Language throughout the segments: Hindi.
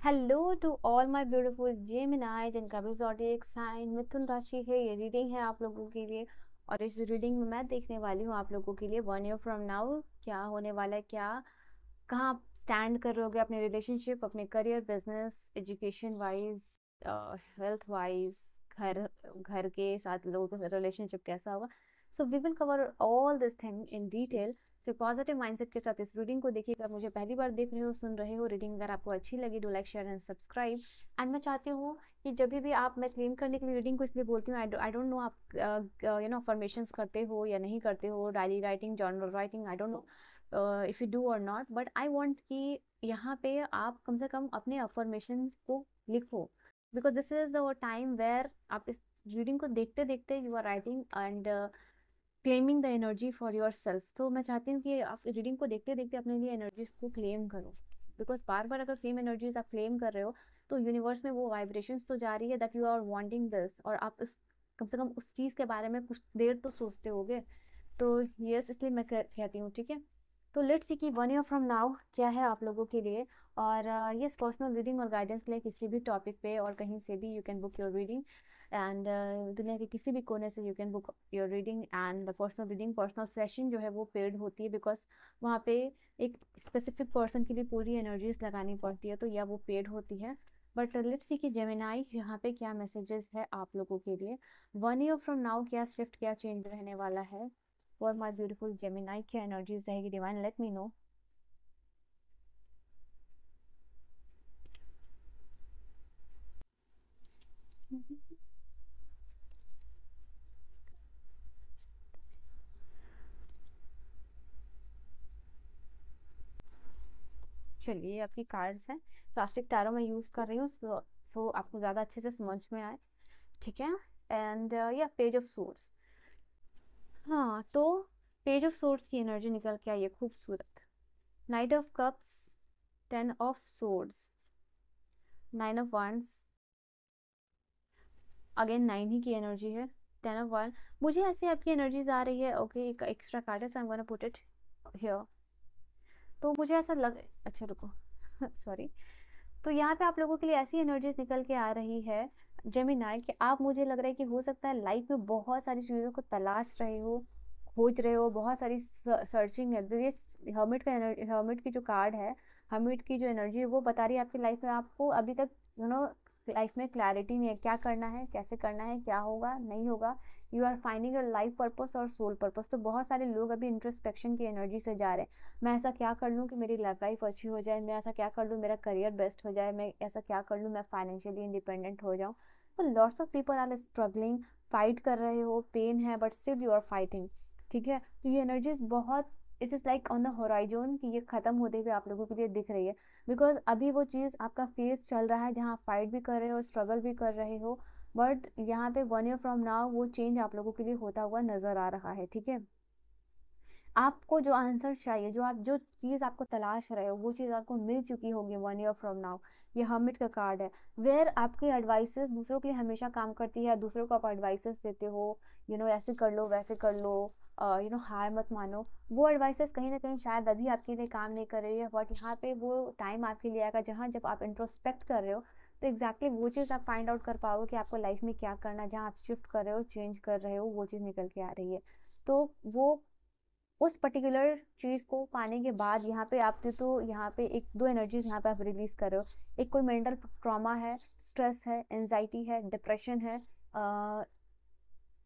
Hello to all my beautiful Gemini जिनका भी ज़ोडिएक साइन मिथुन राशि है। ये रीडिंग है आप लोगों के लिए और इस रीडिंग में मैं देखने वाली हूँ आप लोगों के लिए 1 ईयर फ्रॉम नाउ क्या होने वाला है, क्या कहाँ आप स्टैंड कर रहे होगे अपने रिलेशनशिप, अपने career, business, education wise, health wise, घर घर के साथ लोगों का रिलेशनशिप कैसा होगा। So we will cover all this thing in detail. तो पॉजिटिव माइंडसेट के साथ इस रीडिंग को देखिएगा। मुझे पहली बार देख रहे हो, सुन रहे हो, रीडिंग अगर आपको अच्छी लगी do like share and subscribe. And मैं चाहती हूँ कि जब भी आप, मैं क्लेम करने के लिए रीडिंग को इसलिए बोलती हूँ, आई डोंट नो आप अफर्मेशंस करते हो या नहीं करते हो, diary writing, journal writing, I don't know if you do और नॉट, बट आई वांट कि यहाँ पे आप कम से कम अपने अफर्मेशंस को लिखो, because this is the time where आप इस रीडिंग को देखते देखते you are writing and claiming the energy for yourself. तो मैं चाहती हूँ कि आप रीडिंग को देखते देखते अपने लिए एनर्जीज को क्लेम करो, बिकॉज बार बार अगर सेम एनर्जीज आप क्लेम कर रहे हो तो यूनिवर्स में वो वाइब्रेशंस तो जा रही है that you are wanting this, और आप इस कम से कम उस चीज़ के बारे में कुछ देर तो सोचते होगे। तो यस, इसलिए मैं कहती हूँ, ठीक है। तो लेट्स सी कि 1 ईयर फ्रॉम नाउ क्या है आप लोगों के लिए। और यस, पर्सनल रीडिंग और गाइडेंस के लिए किसी भी टॉपिक पे और कहीं से भी you can book your reading, and दुनिया के किसी भी कोने से you can book your reading. And personal reading, personal session जो है वो पेड होती है, बिकॉज वहाँ पे एक स्पेसिफिक पर्सन के लिए पूरी एनर्जीज लगानी पड़ती है, तो या वो पेड होती है। बट लेट्स सी कि जेमिनाई यहाँ पे क्या मैसेजेस है आप लोगों के लिए। 1 ईयर फ्रॉम नाउ क्या शिफ्ट, क्या चेंज रहने वाला है फॉर माई ब्यूटीफुल जेमिनाई, क्या एनर्जीज रहेगी डिवाइन, लेट मी नो। चलिए, ये आपकी कार्ड्स हैं, क्लासिक टैरो में यूज कर रही हूँ, सो आपको ज़्यादा अच्छे से समझ में आए, ठीक है। एंड या पेज ऑफ सोर्ड्स, हाँ तो पेज ऑफ सोर्ड्स की एनर्जी निकल के आई है खूबसूरत। Night of cups, 10 of swords, 9 of wands, again 9 ही की एनर्जी है, 10 ऑफ 1। मुझे ऐसे आपकी एनर्जीज आ रही है, ओके, एक एक्स्ट्रा कार्ड है, so I am gonna put it here. तो मुझे ऐसा लग, अच्छा रुको सॉरी। तो यहाँ पे आप लोगों के लिए ऐसी एनर्जीज निकल के आ रही है जेमिनाई कि आप, मुझे लग रहा है कि हो सकता है लाइफ में बहुत सारी चीज़ों को तलाश रहे हो, खोज रहे हो, बहुत सारी सर्चिंग है। तो ये हर्मिट का एनर्जी, हर्मिट की जो कार्ड है, हर्मिट की जो एनर्जी है वो बता रही है आपकी लाइफ में आपको अभी तक लाइफ में क्लैरिटी नहीं है, क्या करना है, कैसे करना है, क्या होगा नहीं होगा। You are finding a life purpose और सोल पर्पस। तो बहुत सारे लोग अभी इंट्रोस्पेक्शन की एनर्जी से जा रहे हैं। मैं ऐसा क्या कर लूँ कि मेरी लाइफ अच्छी हो जाए, मैं ऐसा क्या कर लूँ मेरा करियर बेस्ट हो जाए, मैं ऐसा क्या कर लूँ मैं फाइनेंशियली इंडिपेंडेंट हो जाऊँ। तो lots of people are struggling, fight कर रहे हो, पेन है but still you are fighting, ठीक है। तो ये एनर्जीज बहुत, it is like on the horizon कि ये ख़त्म होते हुए आप लोगों के लिए दिख रही है, बिकॉज अभी वो चीज़ आपका फेस चल रहा है जहाँ आप फाइट भी कर रहे हो, स्ट्रगल भी कर रहे हो, बट यहाँ पे 1 ईयर फ्रॉम नाउ वो चेंज आप लोगों के लिए होता हुआ नज़र आ रहा है, ठीक है। आपको जो आंसर चाहिए, जो आप, जो चीज़ आपको तलाश रहे हो वो चीज़ आपको मिल चुकी होगी 1 ईयर फ्रॉम नाउ। ये हर्मिट का कार्ड है, वेयर आपकी एडवाइसेस दूसरों के लिए हमेशा काम करती है, दूसरों को आप एडवाइसेस देते हो, ऐसे कर लो वैसे कर लो, हार मत मानो। वो एडवाइसेस कहीं ना कहीं शायद अभी आपके लिए काम नहीं कर रही है, बट यहाँ पे वो टाइम आपके लिए आएगा जहाँ जब आप इंट्रोस्पेक्ट कर रहे हो तो एग्जैक्टली वो चीज़ आप फाइंड आउट कर पाओगे कि आपको लाइफ में क्या करना है, जहाँ आप शिफ्ट कर रहे हो, चेंज कर रहे हो, वो चीज़ निकल के आ रही है। तो वो उस पर्टिकुलर चीज़ को पाने के बाद यहाँ पे आप, तो यहाँ पे एक दो एनर्जीज यहाँ पे आप रिलीज कर रहे हो। एक कोई मेंटल ट्रॉमा है, स्ट्रेस है, एनजाइटी है, डिप्रेशन है,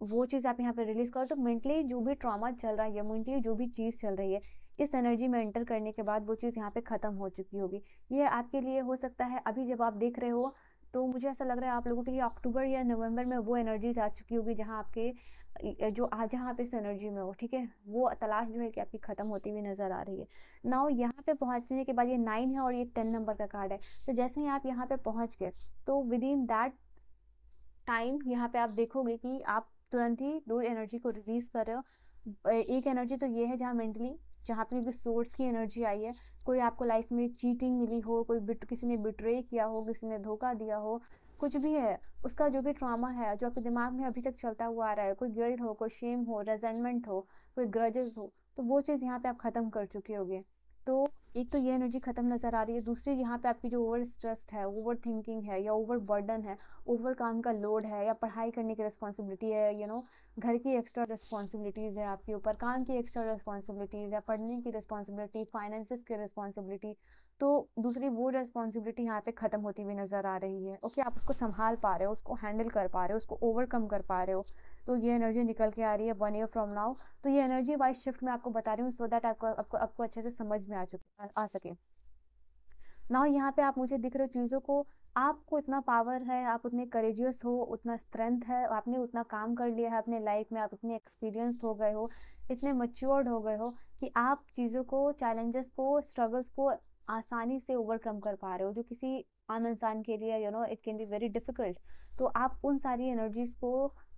वो चीज़ आप यहाँ पे रिलीज करो। तो मेंटली जो भी ट्रॉमा चल रहा है या मेंटली जो भी चीज़ चल रही है, इस एनर्जी में एंटर करने के बाद वो चीज़ यहाँ पे ख़त्म हो चुकी होगी। ये आपके लिए हो सकता है अभी जब आप देख रहे हो, तो मुझे ऐसा लग रहा है आप लोगों के लिए अक्टूबर या नवंबर में वो एनर्जीज आ चुकी होगी जहाँ आपके जो आज जहाँ आप इस एनर्जी में हो, ठीक है। वो तलाश जो है कि आपकी ख़त्म होती हुई नज़र आ रही है। नाउ यहाँ पे पहुँचने के बाद ये 9 है और ये 10 नंबर का कार्ड है। तो जैसे ही आप यहाँ पे पहुँच गए तो विद इन दैट टाइम यहाँ पे आप देखोगे कि आप तुरंत ही दो एनर्जी को रिलीज कर रहे हो। एक एनर्जी तो ये है जहाँ मेंटली, जहाँ पे सोर्स की एनर्जी आई है, कोई आपको लाइफ में चीटिंग मिली हो, किसी ने बिट्रे किया हो, किसी ने धोखा दिया हो, कुछ भी है, उसका जो भी ट्रॉमा है जो आपके दिमाग में अभी तक चलता हुआ आ रहा है, कोई गिल्ट हो, कोई शेम हो, रेजेंटमेंट हो, कोई ग्रजेस हो, तो वो चीज़ यहाँ पे आप ख़त्म कर चुके होगे। तो एक तो ये एनर्जी खत्म नज़र आ रही है। दूसरी यहाँ पे आपकी जो ओवर स्ट्रेस्ड है, ओवर थिंकिंग है, या ओवर बर्डन है, ओवर काम का लोड है, या पढ़ाई करने की रिस्पॉन्सिबिलिटी है, घर की एक्स्ट्रा रिस्पॉन्सिबिलिटीज़ है आपके ऊपर, काम की एक्स्ट्रा रिस्पॉन्सिबिलिटीज़ है, पढ़ने की रिस्पॉन्सिबिलिटी, फाइनेंसिस की रिस्पॉन्सिबिलिटी, तो दूसरी वो रिस्पॉन्सिबिलिटी यहाँ पे ख़त्म होती हुई नज़र आ रही है। ओके, आप उसको संभाल पा रहे हो, उसको हैंडल कर पा रहे हो, उसको ओवरकम कर पा रहे हो। तो ये एनर्जी निकल के आ रही है 1 ईयर फ्रॉम नाउ। तो ये एनर्जी वाइज शिफ्ट मैं आपको बता रही हूँ, सो दैट आपको अच्छे से समझ में आ सके। ना यहाँ पे आप मुझे दिख रहे हो चीज़ों को, आपको इतना पावर है, आप उतने करेजियस हो, उतना स्ट्रेंथ है, आपने उतना काम कर लिया है अपने लाइफ में, आप इतने एक्सपीरियंस्ड हो गए हो, इतने मच्योर्ड हो गए हो कि आप चीज़ों को, चैलेंजेस को, स्ट्रगल्स को आसानी से ओवरकम कर पा रहे हो, जो किसी आम इंसान के लिए it can be very difficult. तो आप उन सारी एनर्जीज को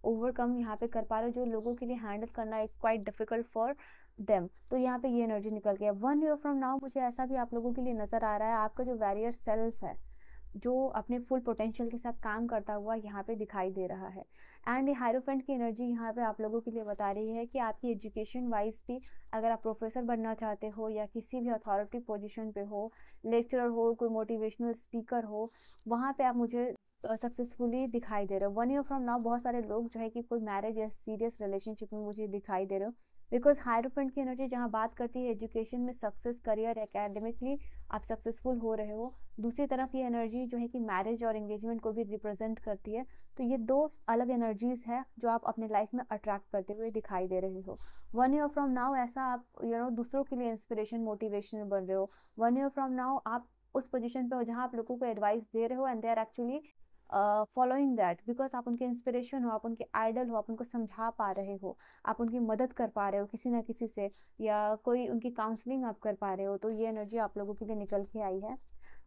ओवरकम यहाँ पे कर पा रहे हो, जो लोगों के लिए हैंडल करना it's quite difficult for them. तो यहाँ पे ये एनर्जी निकल गया। 1 ईयर फ्रॉम नाउ मुझे ऐसा भी आप लोगों के लिए नज़र आ रहा है, आपका जो वैरियर सेल्फ है, जो अपने फुल पोटेंशियल के साथ काम करता हुआ यहाँ पे दिखाई दे रहा है। एंड ये हायरोफेंट की एनर्जी यहाँ पे आप लोगों के लिए बता रही है कि आपकी एजुकेशन वाइज भी, अगर आप प्रोफेसर बनना चाहते हो, या किसी भी अथॉरिटी पोजीशन पे हो, लेक्चरर हो, कोई मोटिवेशनल स्पीकर हो, वहाँ पे आप मुझे सक्सेसफुली दिखाई दे रहे हो। 1 ईयर फ्रॉम नाउ बहुत सारे लोग जो है कि कोई मैरिज या सीरियस रिलेशनशिप में मुझे दिखाई दे रहे हो, बिकॉज हायरोफेंट की एनर्जी जहाँ बात करती है एजुकेशन में सक्सेस, करियर, एकेडमिकली आप सक्सेसफुल हो रहे हो। दूसरी तरफ ये एनर्जी जो है कि मैरिज और एंगेजमेंट को भी रिप्रेजेंट करती है। तो ये दो अलग एनर्जीज है जो आप अपने लाइफ में अट्रैक्ट करते हुए दिखाई दे रहे हो। 1 ईयर फ्रॉम नाउ ऐसा आप दूसरों के लिए इंस्पिरेशन, मोटिवेशनल बन रहे हो। 1 ईयर फ्रॉम नाउ आप उस पोजीशन पे हो जहाँ आप लोगों को एडवाइस दे रहे हो, and they are actually following that, because आप उनके इंस्पिरेशन हो, आप उनके आइडल हो, आप उनको समझा पा रहे हो, आप उनकी मदद कर पा रहे हो किसी ना किसी से, या कोई उनकी काउंसलिंग आप कर पा रहे हो। तो ये एनर्जी आप लोगों के लिए निकल के आई है।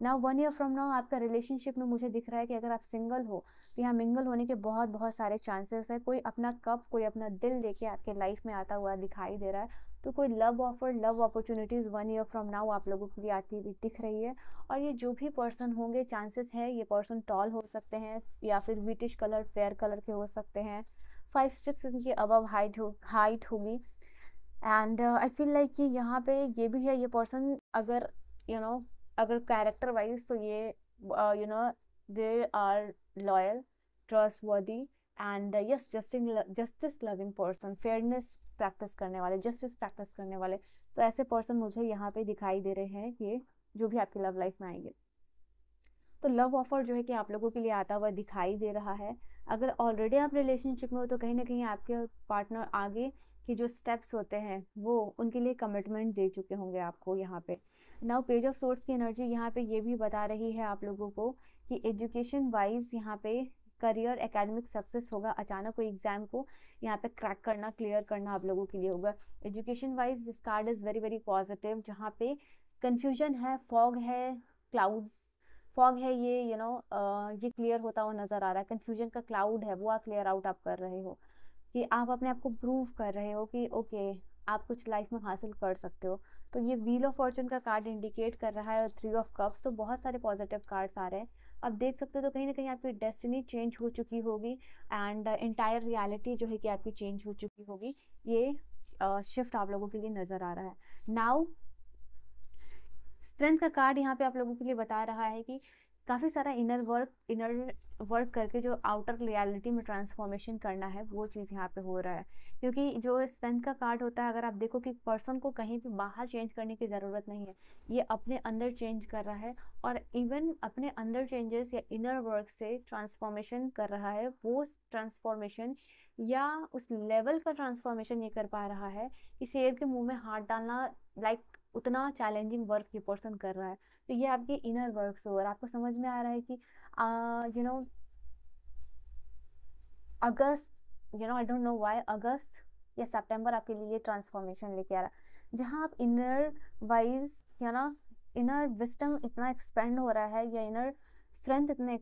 नाउ 1 ईयर फ्रॉम नाउ आपका रिलेशनशिप में मुझे दिख रहा है कि अगर आप सिंगल हो तो यहाँ मिंगल होने के बहुत बहुत सारे चांसेस है। कोई अपना कप, कोई अपना दिल लेके आपके लाइफ में आता हुआ दिखाई दे रहा है। तो कोई love offer, love opportunities 1 year from now आप लोगों के लिए आती हुई दिख रही है। और ये जो भी पर्सन होंगे, चांसेस है ये पर्सन टॉल हो सकते हैं, या फिर ब्रिटिश कलर, फेयर कलर के हो सकते हैं, 5'6" इनकी अबव हाइट होगी। एंड आई फील लाइक कि यहाँ पे ये भी है, ये पर्सन अगर अगर कैरेक्टर वाइज, तो ये they are loyal, trustworthy, and yes justice loving person, fairness practice करने वाले, जस्टिस प्रैक्टिस करने वाले। तो ऐसे पर्सन मुझे यहाँ पे दिखाई दे रहे हैं, ये जो भी आपकी लव लाइफ में आएंगे। तो लव ऑफर जो है कि आप लोगों के लिए आता हुआ दिखाई दे रहा है। अगर ऑलरेडी आप रिलेशनशिप में हो तो कहीं ना कहीं आपके पार्टनर आगे के जो स्टेप्स होते हैं वो उनके लिए कमिटमेंट दे चुके होंगे आपको यहाँ पे। नाउ पेज ऑफ सोर्ड्स की एनर्जी यहाँ पे ये भी बता रही है आप लोगों को कि एजुकेशन वाइज यहाँ पे करियर, एकेडमिक सक्सेस होगा। अचानक कोई एग्जाम को यहाँ पे क्रैक करना, क्लियर करना आप लोगों के लिए होगा। Education wise this card is very very positive. जहाँ पे कन्फ्यूजन है, फॉग है, क्लाउड्स, फॉग है, ये ये क्लियर होता हुआ नज़र आ रहा है। कन्फ्यूजन का क्लाउड है, वो आप क्लियर आउट आप कर रहे हो कि आप अपने आप को प्रूव कर रहे हो कि ओके आप कुछ लाइफ में हासिल कर सकते हो। तो ये व्हील ऑफ फॉर्चून का कार्ड इंडिकेट कर रहा है, और 3 ऑफ कप्स। तो बहुत सारे पॉजिटिव कार्ड्स आ रहे हैं, आप देख सकते हो। तो कहीं ना कहीं आपकी डेस्टिनी चेंज हो चुकी होगी, एंड इंटायर रियलिटी जो है कि आपकी चेंज हो चुकी होगी। ये शिफ्ट आप लोगों के लिए नज़र आ रहा है। नाउ स्ट्रेंथ का कार्ड यहाँ पे आप लोगों के लिए बता रहा है कि काफ़ी सारा इनर वर्क करके जो आउटर रियलिटी में ट्रांसफॉर्मेशन करना है, वो चीज़ यहाँ पे हो रहा है। क्योंकि जो स्ट्रेंथ का कार्ड होता है, अगर आप देखो कि पर्सन को कहीं भी बाहर चेंज करने की ज़रूरत नहीं है, ये अपने अंदर चेंज कर रहा है। और इवन अपने अंदर चेंजेस या इनर वर्क से ट्रांसफॉर्मेशन कर रहा है। वो ट्रांसफॉर्मेशन या उस लेवल का ट्रांसफॉर्मेशन ये कर पा रहा है कि शेर के मुंह में हाथ डालना लाइक उतना चैलेंजिंग वर्क ये पर्सन कर रहा है। तो ये आपके इनर वर्क्स हो, और आपको समझ में आ रहा है कि अगस्त, आई डोंट नो व्हाई, अगस्त या सितंबर आपके लिए ट्रांसफॉर्मेशन लेके आ रहा है, जहाँ आप इनर वाइज इनर विस्डम इतना एक्सपेंड हो रहा है, या इनर स्ट्रेंथ इतना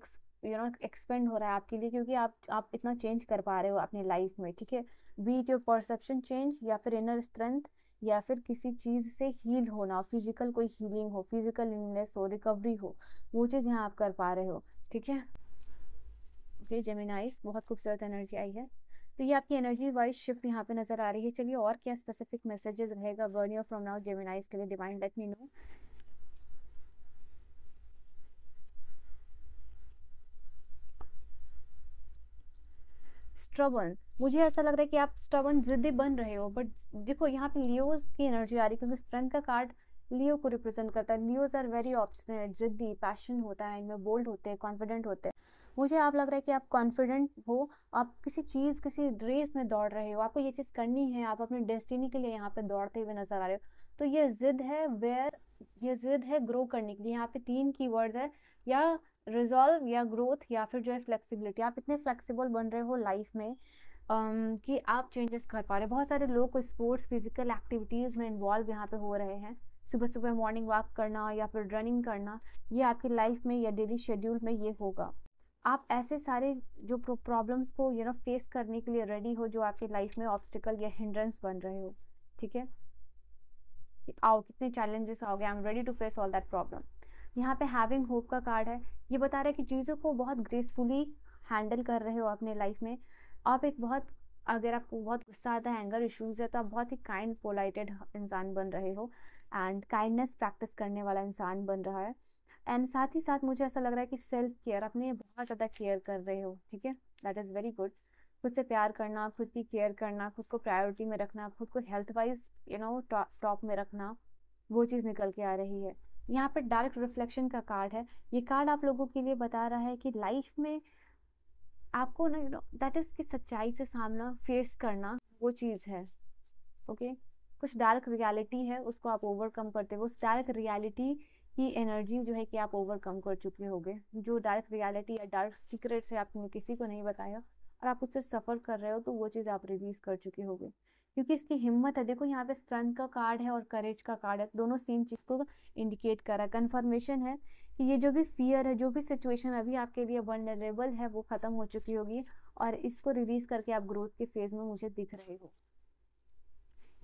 एक्सपेंड हो रहा है आपके लिए, क्योंकि आप इतना चेंज कर पा रहे हो अपनी लाइफ में। ठीक है, B it your perception change, या फिर इनर स्ट्रेंथ, या फिर किसी चीज़ से हील होना, फिजिकल कोई हीलिंग हो, फिजिकल इलनेस हो, रिकवरी हो, वो चीज़ यहाँ आप कर पा रहे हो। ठीक है, ओके जेमिनाइज, बहुत खूबसूरत एनर्जी आई है। तो ये आपकी एनर्जी वाइज शिफ्ट यहाँ पे नजर आ रही है। चलिए और क्या स्पेसिफिक मैसेजेस रहेगा बर्न योर फ्रॉम नाउ जेमिनाइज के लिए, डिवाइन लेट मी नो। स्ट्रबन, मुझे ऐसा लग रहा है कि आप स्ट्रबन जिद्दी बन रहे हो, बट देखो यहाँ पे लियोज की एनर्जी आ रही है, क्योंकि स्ट्रेंथ का कार्ड लियो को रिप्रेजेंट करता है। लियोज आर वेरी ऑब्स्टिनेट, जिद्दी, पैशन होता है इनमें, बोल्ड होते हैं, कॉन्फिडेंट होते हैं। मुझे आप लग रहा है कि आप कॉन्फिडेंट हो, आप किसी चीज़, किसी रेस में दौड़ रहे हो, आपको ये चीज़ करनी है, आप अपनी डेस्टिनी के लिए यहाँ पे दौड़ते हुए नजर आ रहे हो। तो ये जिद है, वेयर ये जिद है ग्रो करने के लिए। यहाँ पे 3 कीवर्ड्स है, या रिजॉल्व, या ग्रोथ, या फिर जो है फ्लेक्सिबिलिटी। आप इतने फ्लेक्सिबल बन रहे हो लाइफ में कि आप चेंजेस कर पा रहे हैं। बहुत सारे लोग को स्पोर्ट्स, फिजिकल एक्टिविटीज़ में इन्वॉल्व यहाँ पे हो रहे हैं। सुबह सुबह मॉर्निंग वॉक करना या फिर रनिंग करना, ये आपकी लाइफ में या डेली शेड्यूल में ये होगा। आप ऐसे सारे जो प्रॉब्लम्स को फेस करने के लिए रेडी हो, जो आपकी लाइफ में ऑब्स्टिकल या हिंड्रेंस बन रहे हो। ठीक है, आओ कितने चैलेंजेस आओगे, I am ready to face all that problem. यहाँ पे हैविंग होप का कार्ड है, ये बता रहा है कि चीज़ों को बहुत ग्रेसफुली हैंडल कर रहे हो अपने लाइफ में। आप एक बहुत, अगर आपको बहुत गुस्सा आता है, एंगर इश्यूज़ है, तो आप बहुत ही काइंड पोलाइटेड इंसान बन रहे हो, एंड काइंडनेस प्रैक्टिस करने वाला इंसान बन रहा है। एंड साथ ही साथ मुझे ऐसा लग रहा है कि सेल्फ केयर, अपने बहुत ज़्यादा केयर कर रहे हो। ठीक है, दैट इज़ वेरी गुड। खुद से प्यार करना, खुद की केयर करना, खुद को प्रायोरिटी में रखना, खुद को हेल्थ वाइज टॉप में रखना, वो चीज़ निकल के आ रही है। यहाँ पे डायरेक्ट रिफ्लेक्शन का कार्ड है। ये कार्ड आप लोगों के लिए बता रहा है कि लाइफ में आपको ना दैट इज़ कि सच्चाई से सामना फेस करना वो चीज़ है। ओके, कुछ डार्क रियलिटी है, उसको आप ओवरकम करते हो। उस डार्क रियलिटी की एनर्जी जो है कि आप ओवरकम कर चुके होगे। जो डार्क रियलिटी या डार्क सीक्रेट्स है, आपने किसी को नहीं बताया और आप उससे सफ़र कर रहे हो, तो वो चीज़ आप रिलीज कर चुके होगे, क्योंकि इसकी हिम्मत है। देखो यहाँ पे स्ट्रेंथ का कार्ड है और करेज का कार्ड है, दोनों सेम चीज़ को इंडिकेट कर रहा है। कन्फर्मेशन है कि ये जो भी फियर है, जो भी सिचुएशन अभी आपके लिए वल्नरेबल है, वो ख़त्म हो चुकी होगी, और इसको रिलीज करके आप ग्रोथ के फेज में मुझे दिख रहे हो।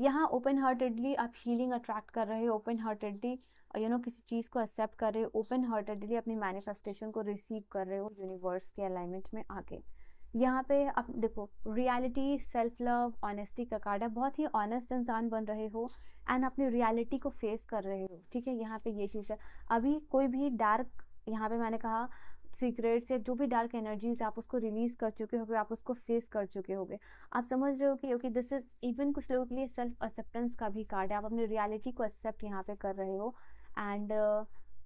यहाँ ओपन हार्टेडली आप हीलिंग अट्रैक्ट कर रहे हो, ओपन हार्टेडली किसी चीज़ को एक्सेप्ट कर रहे हो, ओपन हार्टेडली अपनी मैनिफेस्टेशन को रिसीव कर रहे हो यूनिवर्स के अलाइनमेंट में आके। यहाँ पे आप देखो, रियलिटी, सेल्फ लव, ऑनेस्टी का कार्ड है। बहुत ही ऑनेस्ट इंसान बन रहे हो एंड अपनी रियलिटी को फेस कर रहे हो। ठीक है, यहाँ पे ये चीज़ है। अभी कोई भी डार्क, यहाँ पे मैंने कहा सीक्रेट्स या जो भी डार्क एनर्जीज, आप उसको रिलीज कर चुके होगे, आप उसको फेस कर चुके होगे। आप समझ रहे हो कि ओके दिस इज, इवन कुछ लोगों के लिए सेल्फ एक्सेप्टेंस का भी कार्ड है। आप अपनी रियलिटी को एक्सेप्ट यहाँ पे कर रहे हो एंड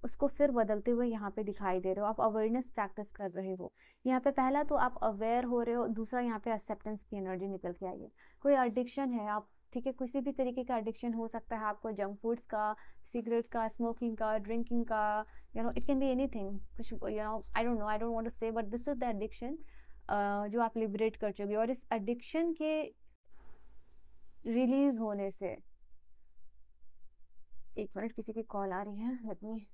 उसको फिर बदलते हुए यहाँ पे दिखाई दे रहे हो। आप अवेयरनेस प्रैक्टिस कर रहे हो। यहाँ पे पहला तो आप अवेयर हो रहे हो, दूसरा यहाँ पे एक्सेप्टेंस की एनर्जी निकल के आई है। कोई एडिक्शन है आप, ठीक है, किसी भी तरीके का एडिक्शन हो सकता है आपको, जंक फूड्स का, सिगरेट्स का, स्मोकिंग का, ड्रिंकिंग का, इट कैन बी एनीथिंग, कुछ I don't want to say, but this is the addiction जो आप लिबरेट कर चुके हो। और इस एडिक्शन के रिलीज होने से, एक मिनट, किसी की कॉल आ रही है, लेट मी।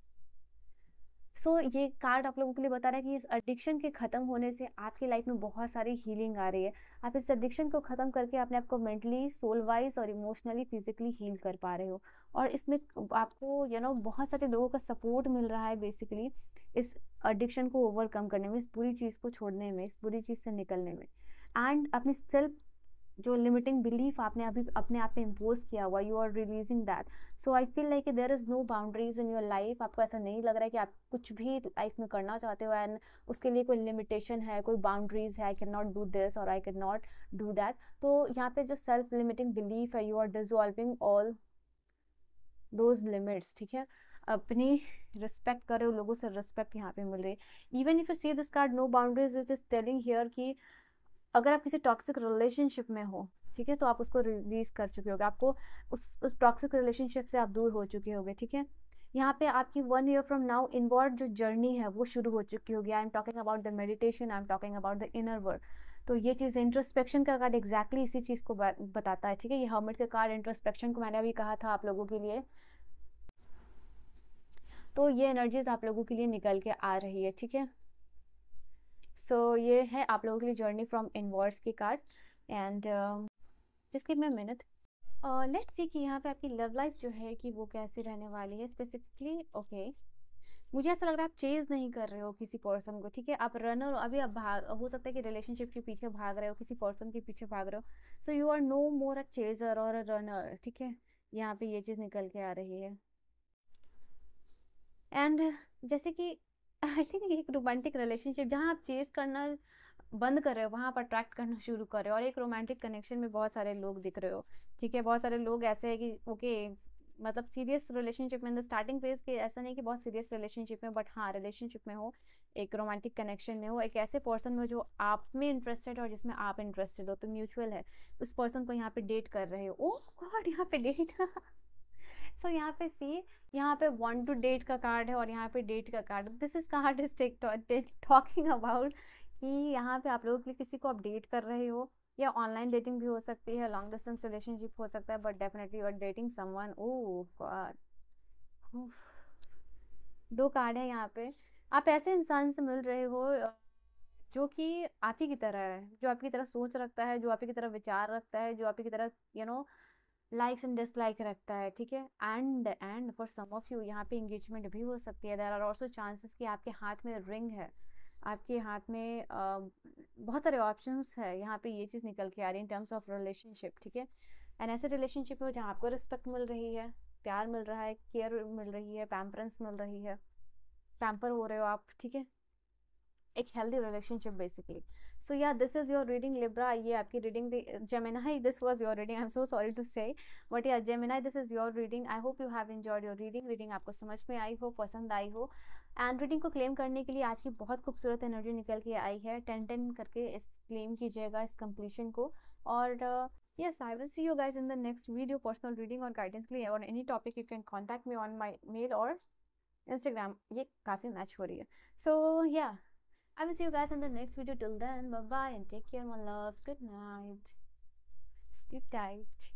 सो ये कार्ड आप लोगों के लिए बता रहा है कि इस एडिक्शन के ख़त्म होने से आपकी लाइफ में बहुत सारी हीलिंग आ रही है। आप इस एडिक्शन को ख़त्म करके अपने आप को मेंटली, सोल वाइज और इमोशनली, फिजिकली हील कर पा रहे हो। और इसमें आपको बहुत सारे लोगों का सपोर्ट मिल रहा है बेसिकली इस एडिक्शन को ओवरकम करने में, इस बुरी चीज़ को छोड़ने में, इस बुरी चीज़ से निकलने में। एंड अपनी सेल्फ जो लिमिटिंग बिलीफ आपने अभी अपने आप पे इम्पोज किया हुआ, you are releasing that. So I feel like there is no boundaries in your life. आपको ऐसा नहीं लग रहा है कि आप कुछ भी लाइफ में करना चाहते हो एंड उसके लिए कोई लिमिटेशन है, कोई बाउंड्रीज है, I can not do this और I can not do that. तो यहाँ पे जो सेल्फ लिमिटिंग बिलीफ है, you are dissolving all those limits. ठीक है, अपनी रिस्पेक्ट कर रहे हो, लोगों से रिस्पेक्ट यहाँ पे मिल रही है। Even if you see this card no boundaries, it is telling here कि अगर आप किसी टॉक्सिक रिलेशनशिप में हो, ठीक है, तो आप उसको रिलीज कर चुके होगे, आपको उस टॉक्सिक रिलेशनशिप से आप दूर हो चुके होगे। ठीक है, यहाँ पे आपकी 1 year फ्रॉम नाउ इनवर्ड जो जर्नी है वो शुरू हो चुकी होगी। I am talking about the meditation, I am talking about the inner world. तो ये चीज़ इंट्रोस्पेक्शन का कार्ड एग्जैक्टली इसी चीज़ को बताता है। ठीक है, ये हर्मिट का कार्ड इंट्रोस्पेक्शन को मैंने अभी कहा था आप लोगों के लिए। तो ये एनर्जीज आप लोगों के लिए निकल के आ रही है। ठीक है, सो ये है आप लोगों के लिए जर्नी फ्रॉम इनवर्ड्स की card. And just give me a minute, let's see कि यहाँ पे आपकी लव लाइफ जो है कि वो कैसे रहने वाली है स्पेसिफिकली। ओके, मुझे ऐसा लग रहा है आप चेज नहीं कर रहे हो किसी पर्सन को, ठीक है, आप रनर हो। अभी आप भाग, हो सकता है कि रिलेशनशिप के पीछे भाग रहे हो, किसी पर्सन के पीछे भाग रहे हो। So you are no more a chaser और अ रनर, ठीक है। यहाँ पे ये चीज़ निकल के आ रही है। एंड जैसे कि आई थिंक एक रोमांटिक रिलेशनशिप जहाँ आप चेज करना बंद कर रहे हो, वहाँ आप अट्रैक्ट करना शुरू कर रहे हो। और एक रोमांटिक कनेक्शन में बहुत सारे लोग दिख रहे हो, ठीक है। बहुत सारे लोग ऐसे हैं कि ओके, मतलब सीरियस रिलेशनशिप में इन द स्टार्टिंग फेज के, ऐसा नहीं कि बहुत सीरियस रिलेशनशिप में, बट हाँ रिलेशनशिप में हो, एक रोमांटिक कनेक्शन में हो, एक ऐसे पर्सन में हो जो आप में इंटरेस्टेड हो और जिसमें आप इंटरेस्टेड हो, तो म्यूचुअल है। उस पर्सन को यहाँ पे डेट कर रहे हो। ओ गॉड, यहाँ पे डेट सो यहाँ पे सी, यहाँ पे वांट टू डेट का कार्ड है और यहाँ पे डेट का card. This is called is talking about कि यहाँ पे आप लोगों के लिए किसी को आप डेट कर रहे हो, या ऑनलाइन डेटिंग भी हो सकती है, लॉन्ग डिस्टेंस रिलेशनशिप हो सकता है, but definitely you are dating someone. Oh God, दो कार्ड है यहाँ पे। आप ऐसे इंसान से मिल रहे हो जो कि आप ही की तरह है, जो आपकी तरह सोच रखता है, जो आपकी की तरह विचार रखता है, जो आपकी की तरह लाइक्स एंड डिसलाइक रखता है, ठीक है। And for some of you यहाँ पे इंगेजमेंट भी हो सकती है। देयर आर ऑल्सो चांसेस कि आपके हाथ में रिंग है, आपके हाथ में बहुत सारे ऑप्शंस है। यहाँ पे ये चीज़ निकल के आ रही है इन टर्म्स ऑफ रिलेशनशिप, ठीक है। एंड ऐसे रिलेशनशिप में जहाँ आपको रिस्पेक्ट मिल रही है, प्यार मिल रहा है, केयर मिल रही है, पैम्परेंस मिल रही है, पैम्पर हो रहे हो आप, ठीक है। एक healthy relationship basically. So ya this is your reading Libra, ये आपकी रीडिंग थी। Gemini, this was your reading, I am so sorry to say, but ya Gemini, this is your reading. I hope you have enjoyed your reading आपको समझ में आई हो, पसंद आई हो। एंड रीडिंग को क्लेम करने के लिए आज की बहुत खूबसूरत एनर्जी निकल के आई है। 10-10 करके इस क्लेम कीजिएगा इस कंप्लीशन को। और yes, I will see you guys in the next video, personal reading और guidance के लिए, और any topic you can contact me on my mail or Instagram। ये काफ़ी मैच हो रही है। So yeah, I will see you guys in the next video. Till then, bye bye and take care, my loves. Good night. Sleep tight.